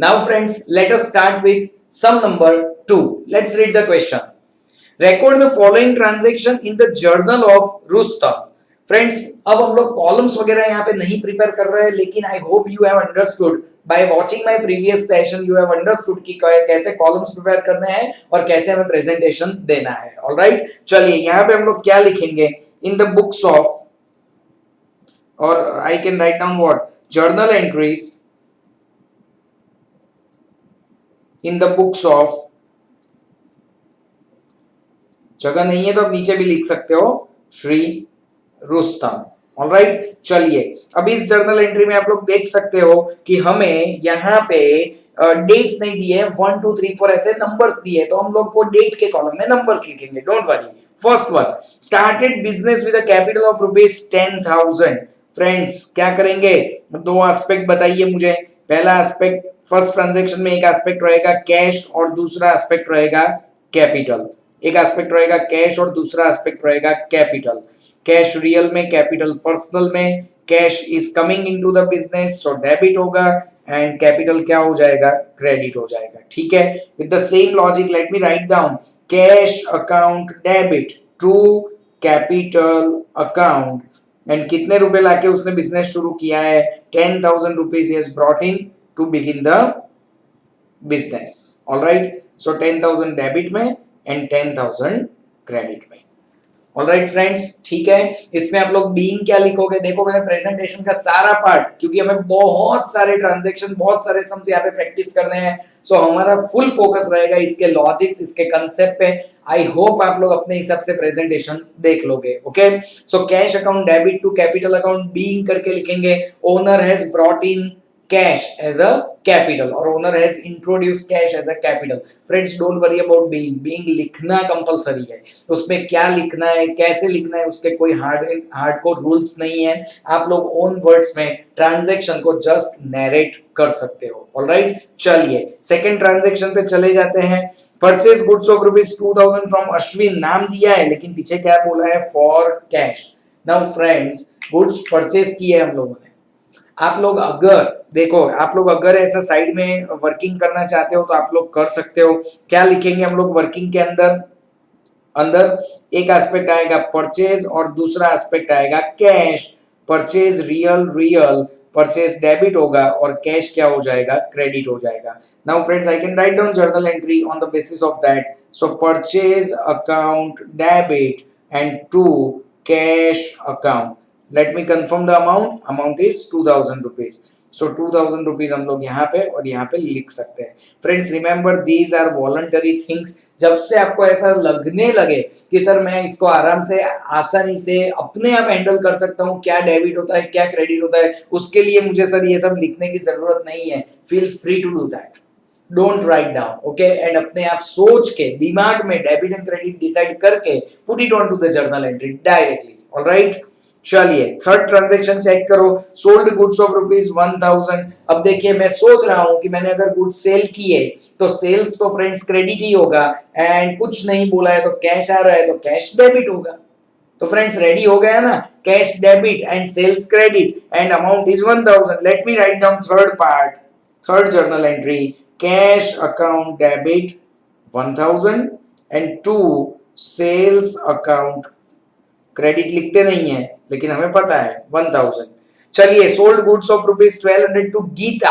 Now friends, let us start with sum number 2. Let's read the question. Record the following transaction in the journal of Rustam. Friends अब हम लोग columns वगैरह यहाँ पे नहीं prepare कर रहे हैं, लेकिन आई hope you have understood by watching my previous session, you have understood कि कैसे कॉलम्स प्रिपेयर करने हैं और कैसे हमें प्रेजेंटेशन देना है. ऑलराइट, चलिए यहाँ पे हम लोग क्या लिखेंगे इन द बुक्स ऑफ, और आई can write down what journal entries in the books of. जगह नहीं है तो आप नीचे भी लिख सकते हो श्री रुस्तम. ऑलराइट, चलिए अब इस जर्नल एंट्री में आप लोग देख सकते हो कि हमें यहाँ पे डेट्स नहीं दिए, 1 2 3 4 ऐसे नंबर्स दिए, तो हम लोग वो डेट के कॉलम में नंबर्स लिखेंगे. Don't worry. First one, started business with a capital of ₹10,000. Friends क्या करेंगे, दो एस्पेक्ट बताइए मुझे. पहला एस्पेक्ट, फर्स्ट ट्रांजैक्शन में एक एस्पेक्ट रहेगा कैश और दूसरा एस्पेक्ट रहेगा कैपिटल. एक एस्पेक्ट रहेगा कैश और दूसरा एस्पेक्ट रहेगा कैपिटल. कैश रियल में, कैपिटल पर्सनल में. Cash is coming into the business, so debit होगा, एंड कैपिटल क्या हो जाएगा, क्रेडिट हो जाएगा. ठीक है, with the same logic let me write down cash account debit to capital account. And कितने रुपए लाके उसने बिजनेस शुरू किया है, 10,000 rupees he has brought in to begin the business. All right, so 10,000 debit में एंड 10,000 क्रेडिट में. Alright friends, ठीक है. इसमें आप लोग बीइंग क्या लिखोगे, देखो मैंने प्रेजेंटेशन का सारा पार्ट, क्योंकि हमें बहुत सारे ट्रांजैक्शन, बहुत सारे सम्स यहाँ पे प्रैक्टिस करने हैं, सो हमारा फुल फोकस रहेगा इसके लॉजिक्स, इसके कंसेप्ट पे. आई होप आप लोग अपने हिसाब से प्रेजेंटेशन देख लोगे. Okay, so cash account debit to capital account being करके लिखेंगे. Owner has brought in cash as a capital और owner has introduced cash as a capital. Friends, don't worry about being लिखना कंपलसरी है. उसमें क्या लिखना है, कैसे लिखना है, उसके कोई हार्डकोर रूल्स नहीं है. आप लोग ओन वर्ड्स में ट्रांजैक्शन को जस्ट नैरेट कर सकते हो. ऑलराइट, चलिए सेकंड ट्रांजैक्शन पे चले जाते हैं. Purchase goods of ₹2,000 from Ashwin. नाम दिया है लेकिन पीछे क्या बोला है, for cash. Now friends, goods purchase किए हम लोगों ने. आप लोग अगर देखो, आप लोग अगर ऐसा साइड में वर्किंग करना चाहते हो तो आप लोग कर सकते हो. क्या लिखेंगे हम लोग वर्किंग के अंदर, एक एस्पेक्ट आएगा परचेज और दूसरा एस्पेक्ट आएगा cash. Purchase real, purchase debit होगा और कैश क्या हो जाएगा, क्रेडिट हो जाएगा. Now friends, I can write down journal entry on the basis of that. So purchase account debit and to cash account. Let me confirm the amount. Amount is 2,000 rupees. So 2,000 rupees हम लोग यहाँ पे और यहाँ पे लिख सकते हैं. Friends, remember these are voluntary things. जब से आपको ऐसा लगने लगे कि सर मैं इसको आराम से, आसानी से अपने आप हैंडल कर सकता हूँ, क्या डेबिट होता है, क्या क्रेडिट होता है, उसके लिए मुझे सर ये सब लिखने की जरूरत नहीं है. Feel free to do that. Don't write down, okay? And अपने आप सोच के दिमाग में डेबिट एंड क्रेडिट डिसाइड करके put it on to the journal entry directly. All right? चलिए थर्ड ट्रांजैक्शन चेक करो. Sold goods of ₹1,000. अब देखिए मैं सोच रहा हूं कि मैंने अगर गुड्स सेल किए तो सेल्स तो फ्रेंड्स क्रेडिट ही होगा, एंड कुछ नहीं बोला है तो कैश आ रहा है तो कैश डेबिट होगा. तो फ्रेंड्स रेडी हो गया ना, cash debit and sales credit, and amount is 1,000. Let me write down third part, third journal entry. Cash account debit 1,000 and to sales account, credit लिखते नहीं है लेकिन हमें पता है 1,000. चलिए sold goods of ₹1,200 to Geeta.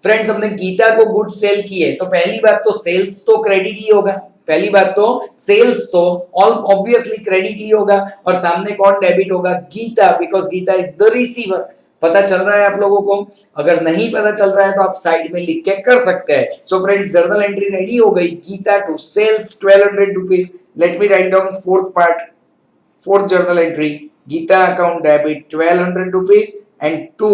Friends हमने गीता को गुड्स सेल किए तो पहली बात तो सेल्स तो क्रेडिट ही होगा, पहली बात तो सेल्स तो ऑल ऑब्वियसली क्रेडिट ही होगा, और सामने कौन डेबिट होगा, Geeta, because Geeta is the receiver. पता चल रहा है आप लोगों को? अगर नहीं पता चल रहा है तो आप साइड में लिख के कर सकते हैं. So friends journal entry ready हो गई. Geeta to sales 1,200 rupees. Let me write down fourth part, fourth journal entry. Geeta account debit 1,200 rupees and to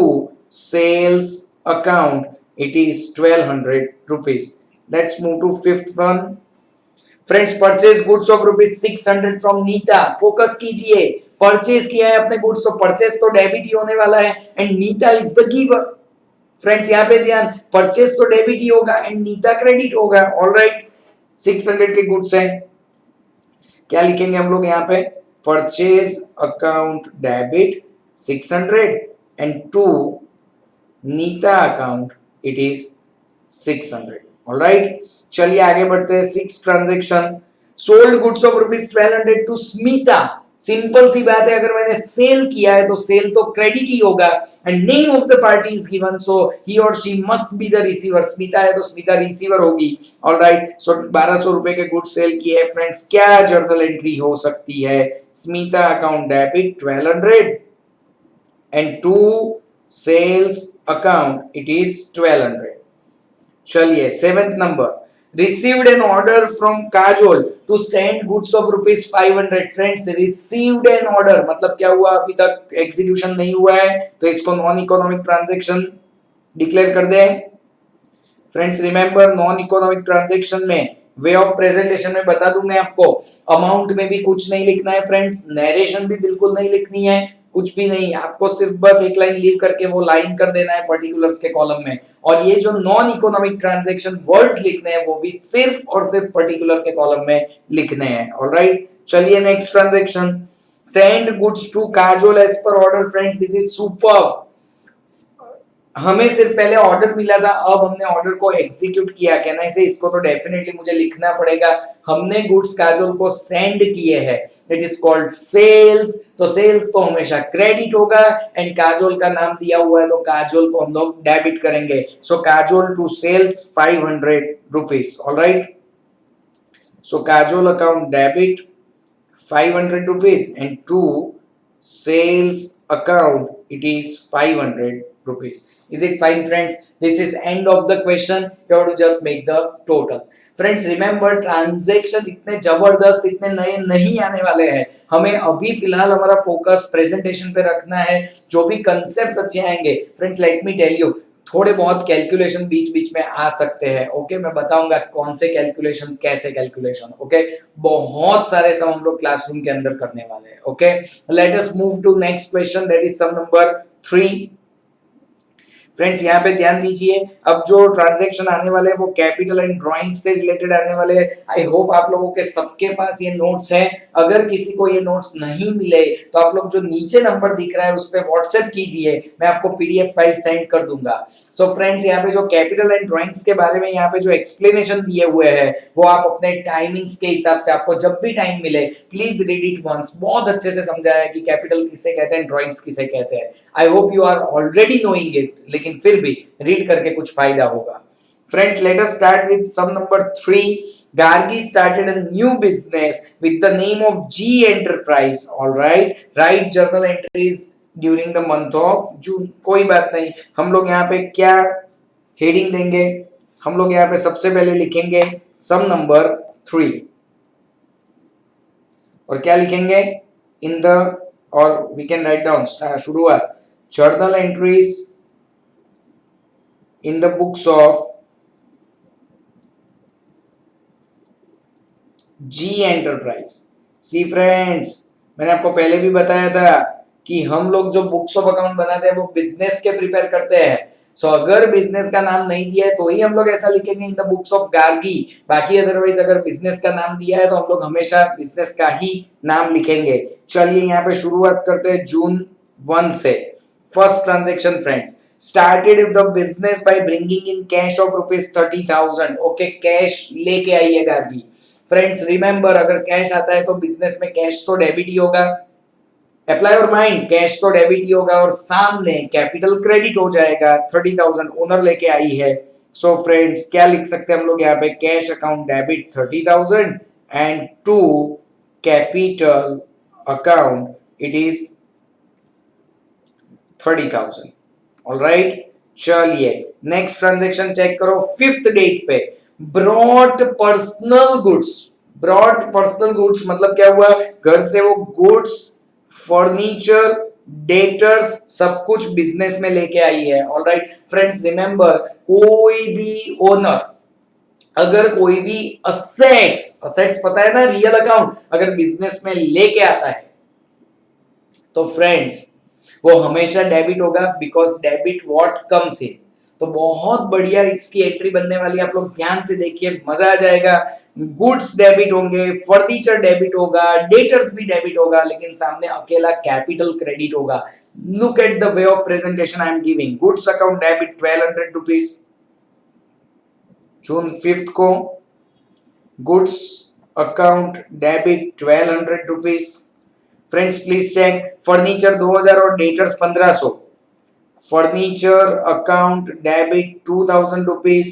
sales account it is 1,200 rupees. Let's move to fifth one. Friends, purchase goods of ₹600 from Neeta. Focus कीजिए, purchase किया है अपने goods तो purchase तो debit ही होने वाला है, and Neeta is the giver. Friends यहाँ पे ध्यान, परचेज तो डेबिट ही होगा एंड नीता क्रेडिट होगा. ऑलराइट, 600 के गुड्स हैं. क्या लिखेंगे हम लोग यहाँ पे, purchase account debit 600 and to Neeta account it is 600। Alright, चलिए आगे बढ़ते हैं। 6 transaction, sold goods of ₹1200 to Smita. Simple सी बात है, अगर मैंने सेल किया है तो सेल तो क्रेडिट ही होगा, and name of the party is given, so he और she must be the receiver. Smita है तो स्मिता रिसीवर होगी। ऑलराइट, सो 1200 रुपए के गुड्स सेल किए फ्रेंड्स। क्या जर्नल एंट्री हो सकती है? Smita account debit 1200 and to sales account it is 1200। चलिए 7th number, received an order from Kajol to send goods of ₹500। Friends, received an order मतलब क्या हुआ? अभी तक एग्जीक्यूशन नहीं हुआ है, तो इसको नॉन इकोनॉमिक ट्रांजैक्शन डिक्लेयर कर दें। Friends remember, non economic transaction में वे ऑफ प्रेजेंटेशन में बता दूं मैं आपको, अमाउंट में भी कुछ नहीं लिखना है फ्रेंड्स, नरेशन भी बिल्कुल नहीं लिखनी है, कुछ भी नहीं, आपको सिर्फ बस एक लाइन लीव करके वो लाइन कर देना है पर्टिकुलर्स के कॉलम में। और ये जो नॉन इकोनॉमिक ट्रांजैक्शन वर्ड्स लिखने हैं वो भी सिर्फ और सिर्फ पर्टिकुलर के कॉलम में लिखने हैं। ऑलराइट, चलिए next transaction, send goods to Kajol as per order. Friends this is superb. हमें सिर्फ पहले ऑर्डर मिला था, अब हमने ऑर्डर को एग्जीक्यूट किया। कहना है इसको तो डेफिनेटली मुझे लिखना पड़ेगा। हमने गुड्स काजोल को सेंड किए हैं, इट इज कॉल्ड सेल्स। तो सेल्स तो हमेशा क्रेडिट होगा, एंड काजोल का नाम दिया हुआ है तो काजोल को हम लोग डेबिट करेंगे। So Kajol to sales 500 rupees. Alright, so Kajol account debit 500 rupees and to sales account it is 500 rupees. Is it fine friends? This is end of the question. You have to just make the total. Friends remember, transaction इतने जबरदस्त, इतने नए नहीं आने वाले हैं। हमें अभी फिलहाल हमारा फोकस प्रेजेंटेशन पे रखना है। जो भी कंसेप्ट्स अच्छे आएंगे friends, let me tell you, थोड़े बहुत कैलकुलेशन बीच बीच में आ सकते हैं। ओके, मैं बताऊंगा कौन से कैलकुलेशन, कैसे कैलकुलेशन। ओके, बहुत सारे सम हम लोग क्लासरूम के अंदर करने वाले हैं। Okay, let us move to next question, that is some number 3। Friends यहाँ पे ध्यान दीजिए, अब जो ट्रांजैक्शन आने वाले हैं वो कैपिटल एंड ड्राइंग से रिलेटेड आने वाले हैं। आई होप आप लोगों के सबके पास ये नोट्स हैं। अगर किसी को ये नोट्स नहीं मिले तो आप लोग जो नीचे नंबर दिख रहा है उस पर व्हाट्सएप कीजिए, मैं आपको पीडीएफ फाइल सेंड कर दूंगा। सो फ्रेंड्स यहाँ पे जो कैपिटल एंड ड्राइंग्स के बारे में यहाँ पे जो एक्सप्लेनेशन दिए हुए हैं वो आप अपने टाइमिंग्स के हिसाब से, आपको जब भी टाइम मिले प्लीज रीड इट वंस। बहुत अच्छे से समझाया है कि कैपिटल किसे कहते हैं, ड्राइंग्स किसे कहते हैं। I hope you are already knowing it, लेकिन फिर भी रीड करके कुछ फायदा होगा। Friends, let us start with sum number 3. Gargi started a new business with the name of G Enterprise. All right, write journal entries during the month of June. कोई बात नहीं, हम लोग यहाँ पे क्या हेडिंग देंगे? हम लोग यहाँ पे सबसे पहले लिखेंगे सम नंबर 3 और क्या लिखेंगे? इन द, और वी कैन राइट डाउन शुरुआत, journal entries in the books of G Enterprise. See friends, मैंने आपको पहले भी बताया था कि हम लोग जो बुक्स ऑफ अकाउंट बनाते हैं वो बिजनेस के प्रिपेयर करते हैं। सो अगर बिजनेस का नाम नहीं दिया है तो ही हम लोग ऐसा लिखेंगे in the books of Gargi. बाकी अदरवाइज अगर बिजनेस का नाम दिया है तो हम लोग हमेशा बिजनेस का ही नाम लिखेंगे। चलिए यहाँ पे शुरुआत करते हैं जून 1 से। First transaction friends, started the business by bringing in cash of ₹30,000. Okay, cash लेके आइए गार्गी। फ्रेंड्स रिमेंबर, अगर कैश आता है तो बिजनेस में कैश तो डेबिट ही होगा। अप्लाई योर माइंड, कैश तो डेबिट ही होगा और सामने कैपिटल क्रेडिट हो जाएगा। 30,000 ओनर लेके आई है। सो फ्रेंड्स क्या लिख सकते हैं हम लोग यहाँ पे? Cash account debit 30,000 and to capital account it is 30,000। Alright, चलिए नेक्स्ट ट्रांजैक्शन चेक करो। 5th डेट पे brought personal goods. Brought personal goods मतलब क्या हुआ? घर से वो गुड्स, फर्नीचर, डेटर्स सब कुछ बिजनेस में लेके आई है। ऑलराइट फ्रेंड्स रिमेंबर, कोई भी ओनर अगर कोई भी असेट्स, असेट्स पता है ना, रियल अकाउंट, अगर बिजनेस में लेके आता है तो फ्रेंड्स वो हमेशा डेबिट होगा, because debit what comes in. तो बहुत बढ़िया इसकी एंट्री बनने वाली है, आप लोग ध्यान से देखिए, मजा आ जाएगा। गुड्स डेबिट होंगे, फर्नीचर डेबिट होगा, डेटर्स भी डेबिट होगा, लेकिन सामने अकेला कैपिटल क्रेडिट होगा। Look at the way of presentation I am giving. Goods account debit 1200 rupees, June 5 को goods account debit 1200 rupees. Friends please check, furniture 2000 और debtors 1500। Furniture account debit 2000 rupees.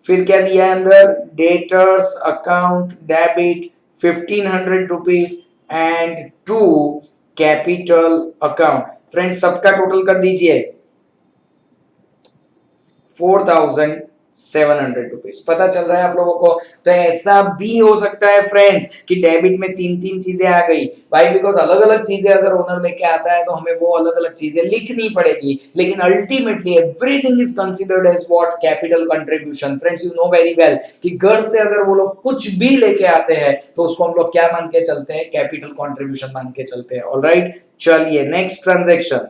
फिर क्या दिया है अंदर, debtors account debit 1500 rupees and to capital account. Friends सबका total कर दीजिए 4700 रुपीज। पता चल रहा है आप लोगों को? तो ऐसा भी हो सकता है फ्रेंड्स कि डेबिट में तीन तीन चीजें आ गई भाई, बिकॉज अलग अलग चीजें अगर ओनर लेके आता है तो हमें वो अलग अलग चीजें लिखनी पड़ेगी, लेकिन ultimately everything is considered as what, capital contribution. Friends you know very well कि घर से अगर वो लोग कुछ भी लेके आते हैं तो उसको हम लोग क्या मान के चलते हैं, कैपिटल कंट्रीब्यूशन मान के चलते हैं। ऑलराइट, चलिए next transaction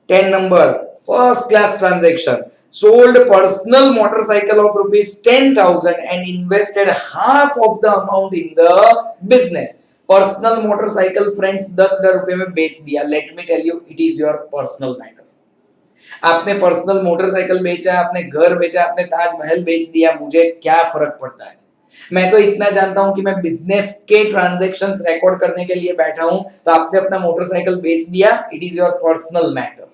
10 number, first class transaction. Sold personal motorcycle of rupees 10,000 and invested half of the amount in the business. Personal motorcycle friends 10,000 रुपए में बेच दिया। Let me tell you, it is your personal matter. आपने personal motorcycle बेचा, आपने घर बेचा, आपने ताजमहल बेच दिया, मुझे क्या फर्क पड़ता है? मैं तो इतना जानता हूं कि मैं बिजनेस के ट्रांजैक्शंस रिकॉर्ड करने के लिए बैठा हूं, तो आपने अपना मोटरसाइकिल बेच दिया, it is your personal matter.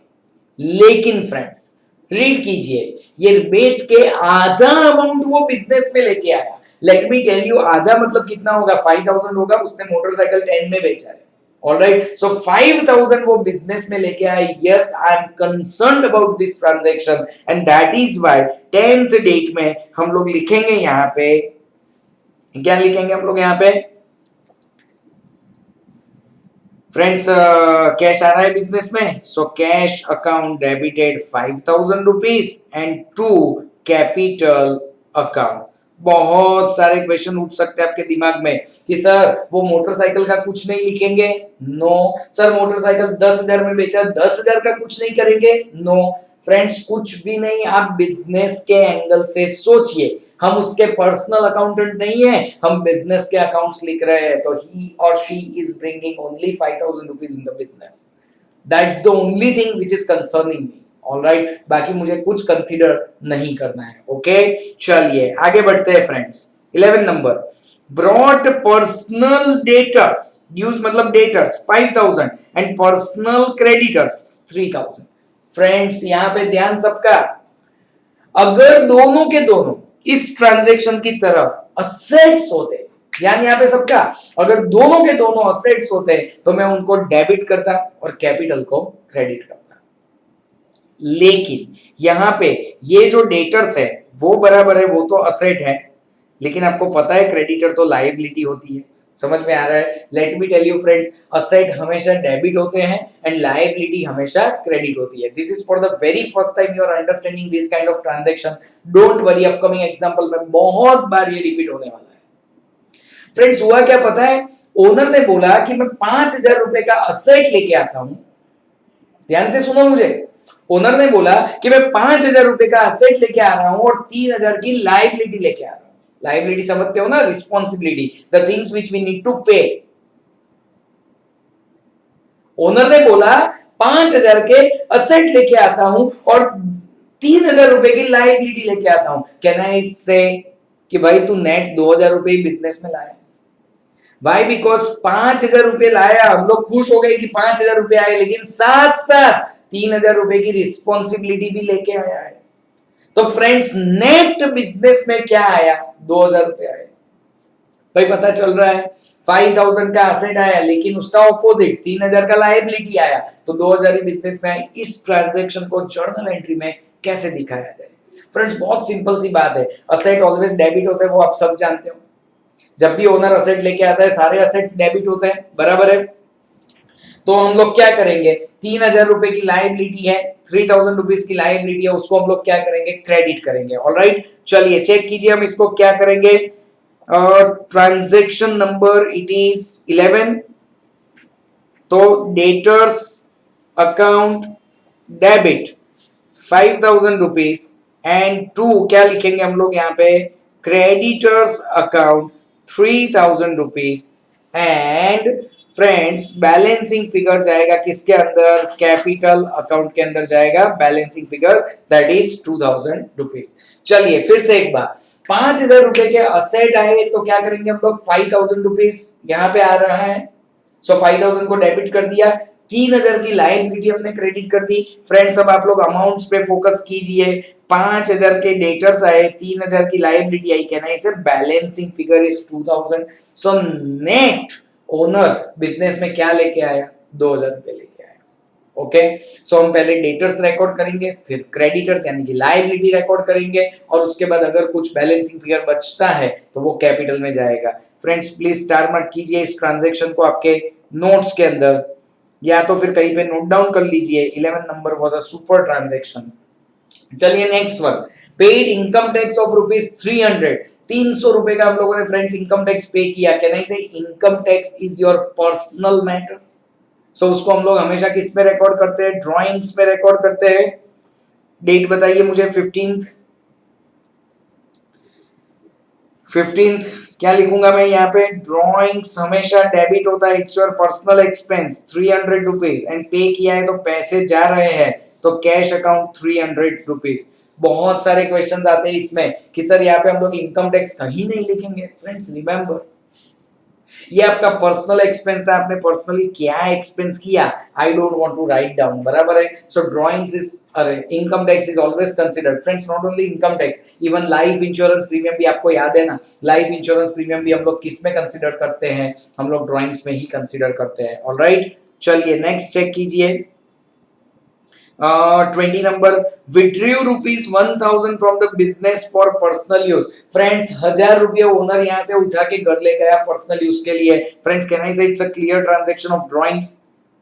लेकिन फ्रेंड्स रीड कीजिए, ये बेच के आधा अमाउंट वो बिजनेस में लेके आया। लेट मी टेल यू, आधा मतलब कितना होगा, 5000 होगा, उसने मोटरसाइकिल 10 में बेचा है। ऑलराइट, सो 5000 वो बिजनेस में लेके आए। Yes, I am concerned about this transaction and that is why 10th date में हम लोग लिखेंगे यहां पे, क्या लिखेंगे हम लोग यहां पे फ्रेंड्स, कैश आ रहा है बिजनेस में, so cash account debited 5000 rupees and to capital account. बहुत सारे क्वेश्चन उठ सकते हैं आपके दिमाग में कि सर वो मोटरसाइकिल का कुछ नहीं लिखेंगे। नो सर, मोटरसाइकिल 10,000 में बेचा, 10,000 का कुछ नहीं करेंगे। नो फ्रेंड्स, कुछ भी नहीं, आप बिजनेस के एंगल से सोचिए। हम उसके पर्सनल अकाउंटेंट नहीं है, हम बिजनेस के अकाउंट्स लिख रहे हैं, तो ही और she is bringing only 5000 rupees in the business. That's the only thing which is concerning me. Alright, बाकी मुझे कुछ कंसीडर नहीं करना है। ओके, चलिए आगे बढ़ते हैं friends. 11 number, brought personal debtors, dues मतलब debtors 5000 and personal creditors 3000। Friends यहां पे ध्यान सबका, अगर दोनों के दोनों इस ट्रांजैक्शन की तरह असेट्स होते, यानी यहां पे सबका अगर दोनों के दोनों असेट्स होते तो मैं उनको डेबिट करता और कैपिटल को क्रेडिट करता। लेकिन यहां पे ये जो डेटर्स है वो बराबर है, वो तो असेट है, लेकिन आपको पता है क्रेडिटर तो लायबिलिटी होती है। समझ में आ रहा है? Let me tell you friends, asset हमेशा डेबिट होते हैं एंड लायबिलिटी हमेशा क्रेडिट होती है। This is for the very first time you are understanding this kind of transaction. Don't worry, upcoming example में बहुत बार ये रिपीट होने वाला है। फ्रेंड्स हुआ क्या पता है, ओनर ने बोला कि मैं 5000 रुपए का असेट लेके आता हूं। ध्यान से सुनो मुझे, ओनर ने बोला कि मैं 5000 रुपए का असेट लेके आ रहा हूं और 3000 की लायबिलिटी लेके आ रहा हूं। लायबिलिटी समझते हो ना, responsibility, the things which we need to pay. Owner ने बोला 5000 के असेट लेके आता हूं और 3000 रुपए की लायबिलिटी लेके आता हूं। कैन आई से कि भाई तू नेट 2000 रुपए ही बिजनेस में लाया? वाई? बिकॉज 5000 रुपए लाया, हम लोग खुश हो गए कि 5000 रुपए आए, लेकिन साथ साथ 3000 रुपए की रिस्पॉन्सिबिलिटी भी लेके आया है। तो फ्रेंड्स नेट बिजनेस में क्या आया, 2000 रुपए आए। भाई पता चल रहा है, 5000 का असेट आया लेकिन उसका ऑपोजिट 3000 का लायबिलिटी आया, तो 2000 ही बिजनेस में आए। इस ट्रांजैक्शन को जर्नल एंट्री में कैसे दिखाया जाए? फ्रेंड्स बहुत सिंपल सी बात है, असेट ऑलवेज डेबिट होते हैं, वो आप सब जानते हो। जब भी ओनर असेट लेके आता है सारे असेट्स डेबिट होते हैं, बराबर है। तो हम लोग क्या करेंगे, 3000 रुपए की लायबिलिटी है, 3000 रुपीज की लायबिलिटी है, उसको हम लोग क्या करेंगे, क्रेडिट करेंगे। ऑलराइट, चलिए चेक कीजिए हम इसको क्या करेंगे। Transaction number it is 11। तो debtors account debit 5000 rupees and to क्या लिखेंगे हम लोग यहाँ पे, creditors account 3000 rupees and friends balancing figure जाएगा किसके अंदर, कैपिटल अकाउंट के अंदर जाएगा balancing figure, that is 2000 rupees. चलिए फिर से एक बार, 5000 रुपए के असेट आए तो क्या करेंगे हम लोग, 5000 रुपीज यहाँ पे आ रहा है, सो 5000 को डेबिट कर दिया, 3000 की लायबिलिटी हमने क्रेडिट कर दी। फ्रेंड्स अब आप लोग अमाउंट्स पे फोकस कीजिए, 5000 के डेटर्स आए, 3000 की लायबिलिटी आई, कहना इसे balancing figure is 2000। So net owner business में क्या लेके आया, 2000 रुपए लेके आया। ओके, सो हम पहले डेटर्स रिकॉर्ड करेंगे, फिर क्रेडिटर्स यानी कि लायबिलिटी रिकॉर्ड करेंगे, और उसके बाद अगर कुछ बैलेंसिंग फिगर बचता है तो वो कैपिटल में जाएगा। फ्रेंड्स प्लीज स्टार मार्क कीजिए इस ट्रांजैक्शन को आपके नोट्स के अंदर, या तो फिर कहीं पे नोट डाउन कर लीजिए। 11 number was a super transaction. चलिए next one, paid income tax of rupees 300, 300 रुपए का हम लोगों ने फ्रेंड्स इनकम टैक्स पे किया। Can I say income tax is your personal matter. So उसको हम लोग हमेशा किस में रिकॉर्ड करते हैं, ड्राइंग्स में रिकॉर्ड करते हैं। डेट बताइए मुझे, 15th क्या लिखूंगा मैं यहाँ पे, ड्रॉइंग्स हमेशा डेबिट होता है, it's your personal expense 300 rupees, and पे किया है तो पैसे जा रहे हैं, तो कैश अकाउंट 300 रुपीज। बहुत सारे क्वेश्चंस आते हैं इसमें कि सर यहाँ पे हम लोग इनकम टैक्स कहीं नहीं लिखेंगे। फ्रेंड्स रिमेंबर, ये आपका पर्सनल एक्सपेंस था, आपने पर्सनली क्या एक्सपेंस किया, I don't want to write down, बराबर है। सो ड्राइंग्स इज, अरे income tax is always considered. Friends not only income tax, even life insurance premium भी आपको याद है ना, लाइफ इंश्योरेंस प्रीमियम भी हम लोग किस में कंसीडर करते हैं, हम लोग ड्राइंग्स में ही कंसीडर करते हैं। ऑलराइट, चलिए नेक्स्ट चेक कीजिए। 20 number, withdrew rupees 1000 from the business for personal use। Friends 1000 रुपये ओनर यहाँ से उठा के घर ले गया पर्सनल यूज के लिए। Friends can I say it's a clear transaction of drawings.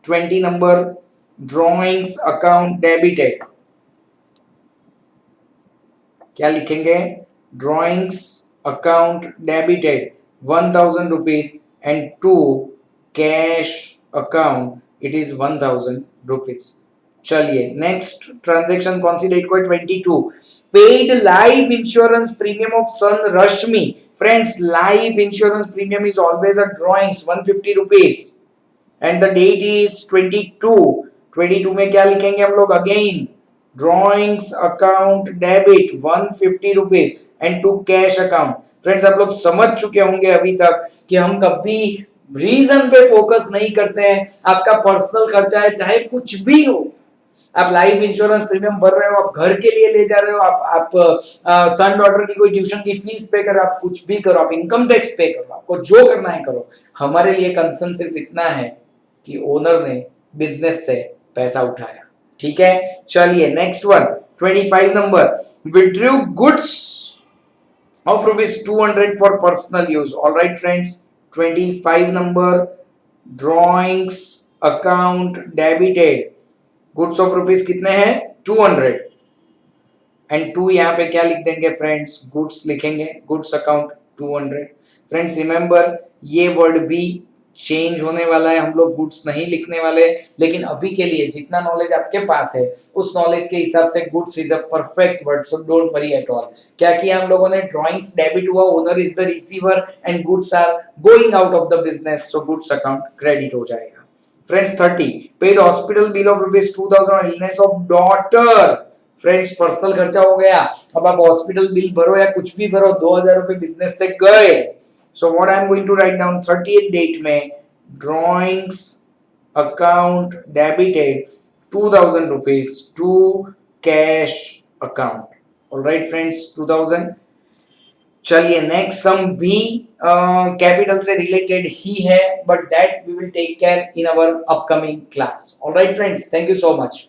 20 number, drawings account debited, क्या लिखेंगे, drawings account debited 1000 rupees and to cash account it is 1000 rupees. चलिए नेक्स्ट ट्रांजैक्शन कौन सी डेट को है, 22, paid life insurance premium of son Rashmi. Friends life insurance premium is always a drawings 150 rupees, and the date is 22। 22 में क्या लिखेंगे हम लोग, again drawings account debit 150 rupees and to cash account. Friends आप लोग समझ चुके होंगे अभी तक कि हम कभी रीजन पे फोकस नहीं करते हैं। आपका पर्सनल खर्चा है, चाहे कुछ भी हो, आप लाइफ इंश्योरेंस प्रीमियम भर रहे हो, आप घर के लिए ले जा रहे हो, आप सन डॉटर की कोई ट्यूशन की फीस पे करो, आप कुछ भी करो, आप इनकम टैक्स पे करो, आपको जो करना है करो। हमारे लिए कंसर्न सिर्फ इतना है कि ओनर ने बिजनेस से पैसा उठाया। ठीक है, चलिए next one, 25 number, withdrew goods of rupees 200 for personal use. Alright friends, 25 number, drawings account debited, goods of rupees कितने हैं, 200, एंड टू यहाँ पे क्या लिख देंगे फ्रेंड्स, गुड्स लिखेंगे, गुड्स अकाउंट 200। फ्रेंड्स रिमेंबर, ये वर्ड भी चेंज होने वाला है, हम लोग गुड्स नहीं लिखने वाले, लेकिन अभी के लिए जितना नॉलेज आपके पास है उस नॉलेज के हिसाब से goods is a perfect word, so don't worry at all. क्या किया हम लोगों ने, ड्राइंग्स डेबिट हुआ, owner is the receiver and goods are going out of the business, so goods account credit हो जाएगा। Friends 30, paid hospital bill of rupees 2000 illness of daughter. Friends personal खर्चा हो गया, अब आप हॉस्पिटल बिल भरो या कुछ भी भरो, 2000 रुपए बिजनेस से गए। So what I am going to write down, 30th date में drawings account debited 2000 rupees to cash account. Alright friends 2000। चलिए नेक्स्ट सम भी कैपिटल से रिलेटेड ही है, but that we will take care in our upcoming class. Alright friends, thank you so much.